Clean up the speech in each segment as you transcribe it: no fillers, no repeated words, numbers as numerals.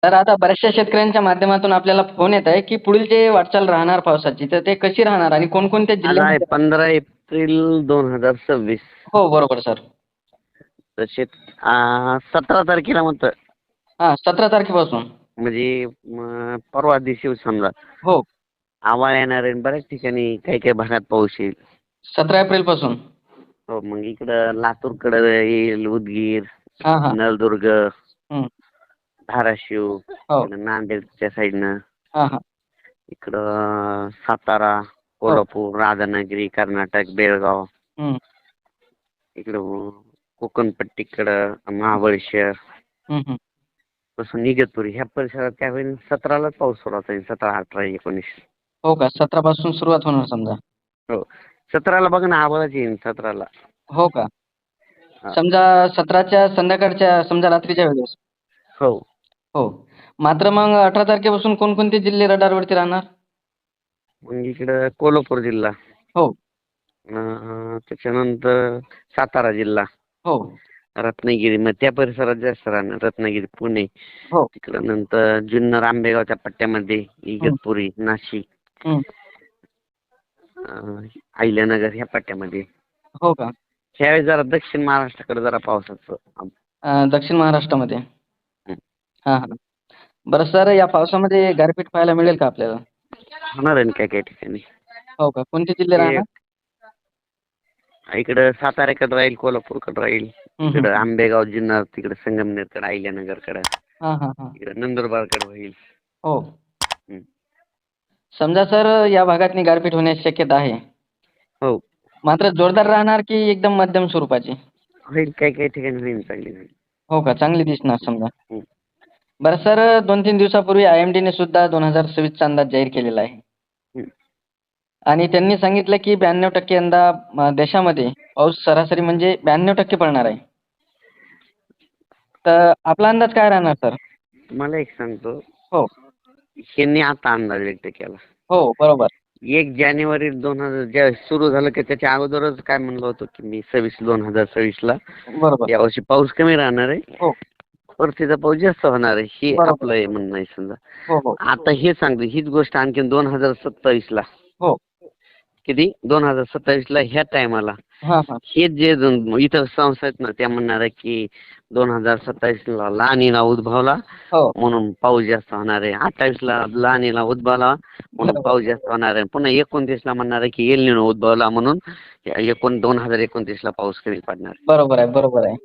तर आता बऱ्याचशा शेतकऱ्यांच्या माध्यमातून आपल्याला फोन येत आहे की पुढील जे वाटचाल राहणार पावसाची तर ते कशी राहणार आणि कोणकोणत्या आज आहे जिल्ह्यामध्ये राहणार? 15 एप्रिल 2026. हो बरोबर सर. तसे 17 तारखेला म्हणतं. हा 17 तारखेपासून. म्हणजे परवा दिवशी समजा हो आभाळ येणार आहे. बऱ्याच ठिकाणी काही काही भागात पाऊस येईल. 17 एप्रिल पासून. हो, मग इकडं लातूरकडं येईल, उदगीर, हा हा. नळदुर्ग, हम्म. धाराशिव, हो. इकडं नांदेडच्या साईडनं, हा हा. इकडं सातारा, हो. कोल्हापूर, राधानगरी, कर्नाटक, बेळगाव, हम्म. इकडं कोकणपट्टीकडं, महाबळेश्वर, हम्म. पासून इगतपुरी ह्या परिसरात काय होईल, 17लाच पाऊस सुरुवात होईल. 17, 18, 19. हो का 17 पासून सुरुवात होणार समजा. हो, 17ला बघा ना, आभाळच येईल 17ला. हो का. हा. समजा 17च्या संध्याकाळच्या समजा रात्रीच्या वेळेस. हो, हो. मात्र मग 18 तारखेपासून कोणकोणते जिल्हे रडारवरती राहणार? मग इकडं कोल्हापूर जिल्हा, हो. त्याच्यानंतर सातारा जिल्हा, हो. रत्नागिरी, मग त्या परिसरात जास्त राहणार. रत्नागिरी, पुणे, हो. तिकडं नंतर जुन्नर, आंबेगावच्या पट्ट्यामध्ये, हं. इगतपुरी, नाशिक, हं. अहिल्यानगर ह्या पट्ट्यामध्ये. हो का. ह्यावेळेस जरा दक्षिण महाराष्ट्राकडे जरा पावसाचं दक्षिण महाराष्ट्रामध्ये. हं. हां, हां. बरं सर या पावसामध्ये गारपीट पाहायला मिळेल का आपल्याला? होणार आहे ना काही काही ठिकाणी. हो का. कोणते जिल्हे ते राहणार? इकडं साताऱ्याकडे राहील, कोल्हापूरकडे राहील, हं, हं, इकडं हं. आंबेगाव, जुन्नर, तिकडे संगमनेरकडे, अहिल्यानगरकडे, हां, हां, हां. इकडे नंदुरबारकडे होईल. हो. हं. समजा सर या भागातनी गारपीट होण्याची शक्यता आहे. हो, मात्र जोरदार राहणार की एकदम मध्यम स्वरूपाची? होईल, काही काही ठिकाणी होईल, चांगली होईल. हो का. चांगली दिसणार समजा. हं. बरं सर 2-3 दिवसापूर्वी IMDने सुद्धा 2026चा अंदाज जाहीर केलेला आहे. हं. आणि त्यांनी सांगितलं की 92% यंदा देशामध्ये पाऊस सरासरी म्हणजे 92% पडणार आहे. तर आपला अंदाज काय राहणार सर? तुम्हाला एक सांगतो, हो. ह्यांनी आता अंदाज व्यक्त केला. हो, बरोबर. 1 जानेवारी 2000 ज्या सुरू झालं की त्याच्या अगोदरच काय म्हणलं होतं की मी 2026ला बरोबर. यावर्षी पाऊस कमी राहणार आहे, हो, परतीचा पाऊस जास्त होणार आहे, हे बरोबर. आपलं हे म्हणणं आहे समजा. हो, हो. आता हे सांगतो, हीच गोष्ट आणखी 2027ला, हो. किती 2027ला ह्या टायमाला हां, हां. हेच जे इतर संस्था आहेत ना, त्या म्हणणार आहे की 2027ला लानिना उद्भवला हो, म्हणून पाऊस जास्त होणार आहे, 28ला लानिना उद्भवला म्हणून बरोबर. पाऊस जास्त होणार आहे, पुन्हा 29ला म्हणणार आहे की एल निनो उद्भवला म्हणून 2029ला पाऊस कमी पडणार आहे. बरोबर आहे, बरोबर आहे.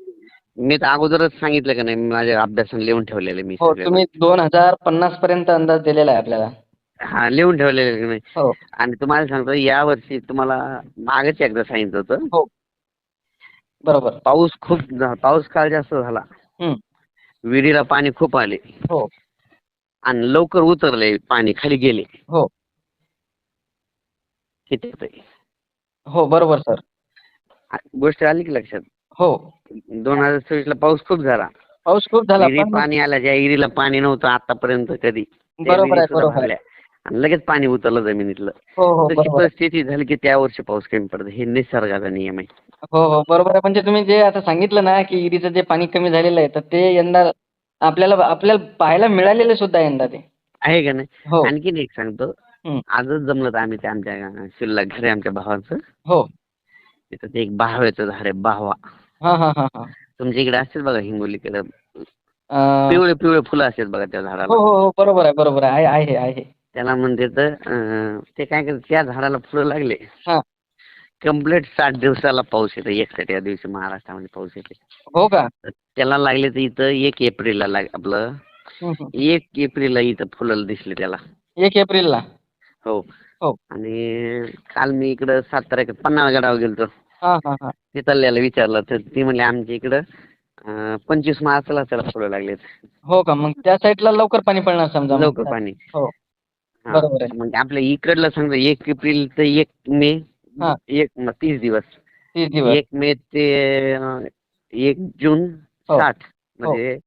मी तर अगोदरच सांगितलं का नाही, माझ्या अभ्यासाने लिहून ठेवलेलं आहे मी हो, सगळ्या तुम्ही गोष्टी. 2050 पर्यंत अंदाज दिलेला आहे आपल्याला. हा, लिहून ठेवलेलं आहे की नाही. हो, आणि तुम्हाला सांगतो, यावर्षी तुम्हाला मागच एकदा सांगितलं होतं, हो. बरोबर. पाऊस काळ जास्त झाला, हं. विहिरीला पाणी खूप आले हो, आणि लवकर उतरले, पाणी खाली गेले. हो. किती होतंय? हो, बरोबर सर. गोष्ट आली की लक्षात? हो. 2026ला पाऊस खूप झाला. पाऊस खूप झाला विहिरी पण मग पाणी आलं, ज्या विहिरीला पाणी नव्हतं आतापर्यंत कधी, त्या बरोबर विहिरी आहे, सुद्धा बरोबर आहे. भरल्या आणि लगेच पाणी उतरलं जमिनीतलं. हो, हो. तशी बरोबर आहे. परिस्थिती झाली की त्या वर्षी पाऊस कमी पडतो. हे निसर्गाचा नियम आहे. हो, हो. बरोबर आहे. म्हणजे तुम्ही जे आता सांगितलं ना, की विहिरीचं जे पाणी कमी झालेलं आहे, तर ते यंदा आपल्याला आपल्याला पाहायला मिळालेलं सुद्धा यंदा ते. आहे का नाही? हो. आणखीन एक सांगतो. हं. आजच जमलं तर आम्ही ते आमच्या शिल्लक घरी आमच्या भावाचं, हो. तिथं ते एक बाहव्याचं झाड आहे, बाहवा. हां, हां, हां, हां. तुमच्या इकडे असतील बघा, हिंगोलीकडे अ, पिवळे पिवळे फुलं असतात बघा त्या हो, झाडाला. हो, हो. बरोबर आहे, बरोबर आहे. आहे, आहे, आहे. त्याला म्हणते तर ते काय करतात, त्या झाडाला फुलं लागले हां. कंप्लीट 60 दिवसाला पाऊस येतो. एकसाथ या दिवशी महाराष्ट्रामध्ये पाऊस येते. हो का? तर त्याला लागले तर इथं 1 एप्रिलला आपलं हं, हं. 1 एप्रिलला इथं फुलं दिसले त्याला. 1 एप्रिलला. हो. हो. आणि काल मी इकडं सातारा पन्हाळगडावर गेलतो. हां, हां, हां. तिथल्याला विचारलं तर ती म्हणले आमच्या इकडं 25 मार्चला त्याला फुलं लागलेत. हो का? मग त्या साईडला लवकर पाणी पडणार समजा मग. लवकर पाणी. हो. हां. बरोबर आहे. म्हणजे आपल्या इकडलं समजा 1 एप्रिल ते 1 मे, हां. 30 दिवस. 30 दिवस. 1 मे ते 1 जून हो, 60 हो. म्हणजे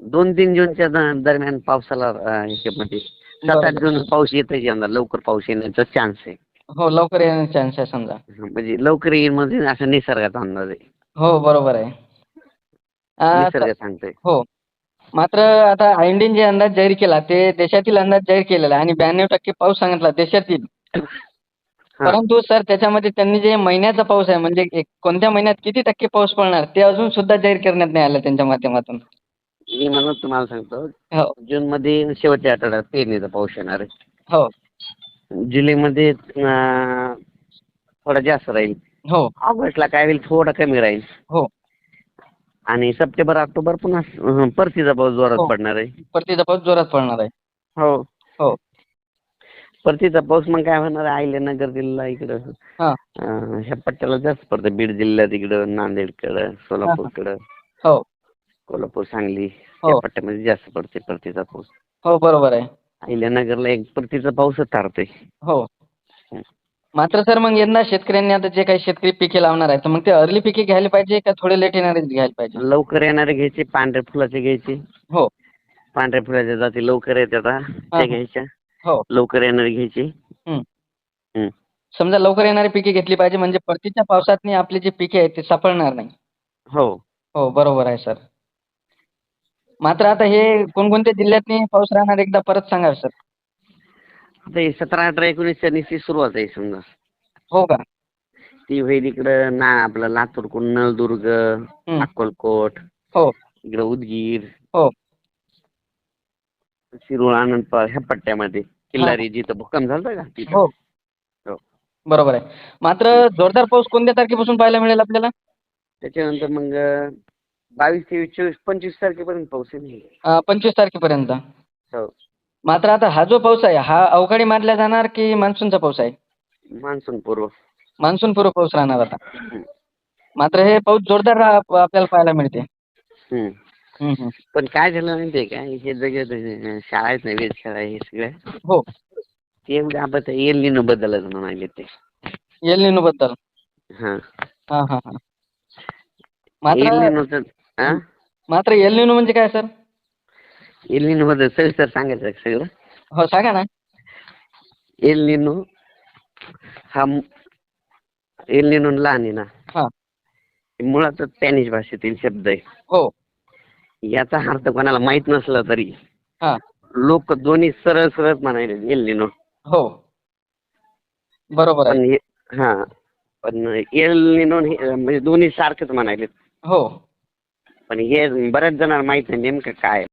2-3 जूनच्या दरम्यान पावसाला ह्याच्यामध्ये 7-8 बरोबर. जून पाऊस येतच यंदा. लवकर पाऊस येण्याचा चान्स आहे. हो, लवकर येण्याचा चान्स आहे समजा. म्हणजे लवकर येईल म्हणजे असा निसर्गाचा अंदाज आहे. हो, बरोबर आहे. स निसर्ग सांगतोय. हो. मात्र आता आयएमडीने जे अंदाज जाहीर केला ते देशातील अंदाज जाहीर केलेला आहे आणि 92% पाऊस सांगितला देशातील. हा परंतु सर त्याच्यामध्ये त्यांनी जे महिन्याचा पाऊस आहे म्हणजे कोणत्या महिन्यात किती टक्के पाऊस पडणार ते अजून सुद्धा जाहीर करण्यात नाही आलं त्यांच्या माध्यमातून. मी म्हणून तुम्हाला सांगतो, हो, जून मध्ये शेवटच्या आठवड्यात पेरणीचा पाऊस येणार आहे. हो, जुलैमध्ये थोडा जास्त राहील. हो, ऑगस्टला काय होईल, थोडा कमी राहील. हो, आणि सप्टेंबर ऑक्टोबर पुन्हा परतीचा पाऊस जोरात हो. पडणार आहे. परतीचा पाऊस जोरात पडणार आहे. हो, हो, परतीचा पाऊस मग काय होणार आहे, अहिल्यानगर जिल्हा इकडं हां, ह्या पट्ट्याला जास्त पडतं. बीड जिल्ह्यात इकडं, नांदेडकडं, हां, हां. सोलापूरकडं, हो, कोल्हापूर, सांगली या हो, पट्ट्यामध्ये जास्त पडते परतीचा पाऊस. हो, बरोबर आहे. अहिल्यानगरला एक परतीचा पाऊसच तारतोय. हो. मात्र सर मग यंदा शेतकऱ्यांनी आता जे काही शेतकरी पिके लावणार आहे तर मग ते अर्ली पिके घ्यायला पाहिजे का थोडे लेट येणारेच घ्यायला पाहिजे? लवकर येणारे घ्यायचे, पांढऱ्या फुलाचे घ्यायचे. हो. पांढऱ्या फुलाच्या जाती लवकर येतात हां, त्या हां. घ्यायच्या. हो. लवकर येणारे घ्यायचे. हं. हं. समजा लवकर येणारी पिके घेतली पाहिजे म्हणजे परतीच्या पावसातनी आपली जी पिके आहेत ते सापडणार नाही. हो. हो, बरोबर आहे सर. मात्र आता हे कोणकोणत्या जिल्ह्यातनी पाऊस राहणार एकदा परत सांगा सर. आता हे 17, 18, 19 ची सुरुवात आहे समजा. हो का? ती होईल इकडं आपलं लातूरकडून नळदुर्ग, हं. अक्कलकोट, हो, इकडं उदगीर, हो. शिरूर, आनंदपाळ ह्या पट्ट्यामध्ये. हां. किल्लारी जिथं भूकंप झालता का तिथं. हो, हो. बरोबर आहे. मात्र जोरदार पाऊस कोणत्या तारखेपासून पाहायला मिळेल आपल्याला? त्याच्यानंतर मग 22, 23, 24, 25 तारखेपर्यंत पाऊस आहे. 25 तारखेपर्यंत. हो. मात्र आता हा जो पाऊस आहे हा अवकाळी मानला जाणार की मान्सूनचा पाऊस आहे? मान्सून पूर्व. मान्सून पूर्व पाऊस राहणार आता. हं. मात्र हे पाऊस जोरदार आपल्याला पाहायला मिळते. हं. हं, हं. पण काय झालं माहितीये का, हे सगळं शाळा आहेत ना, वेधशाळा हे सगळ्या, हो. ते एवढं आपण एल निनो बद्दलच म्हणाले ते. एल निनोबद्दल. हां. हां, हां, हां. मात्र एल निनोचं हां? मात्र एल निनो म्हणजे काय सर? एल निनो बद्दल सविस्तर सांगायचं का सगळं? हो, सांगा ना. एल निनो हा एल निनो लहान आहे ना, हां. मुळातच स्पॅनिश भाषेतील शब्द आहे. हो. याचा अर्थ कोणाला माहित नसला तरी हां. लोक दोन्ही सरळ सरळ म्हणाले एल निनो. हो. बरोबर आहे. पण हे हां, पण एल निनो म्हणजे दोन्ही सारखंच म्हणाले. हो. पण हे बऱ्याच जणांना माहित नाही नेमकं काय.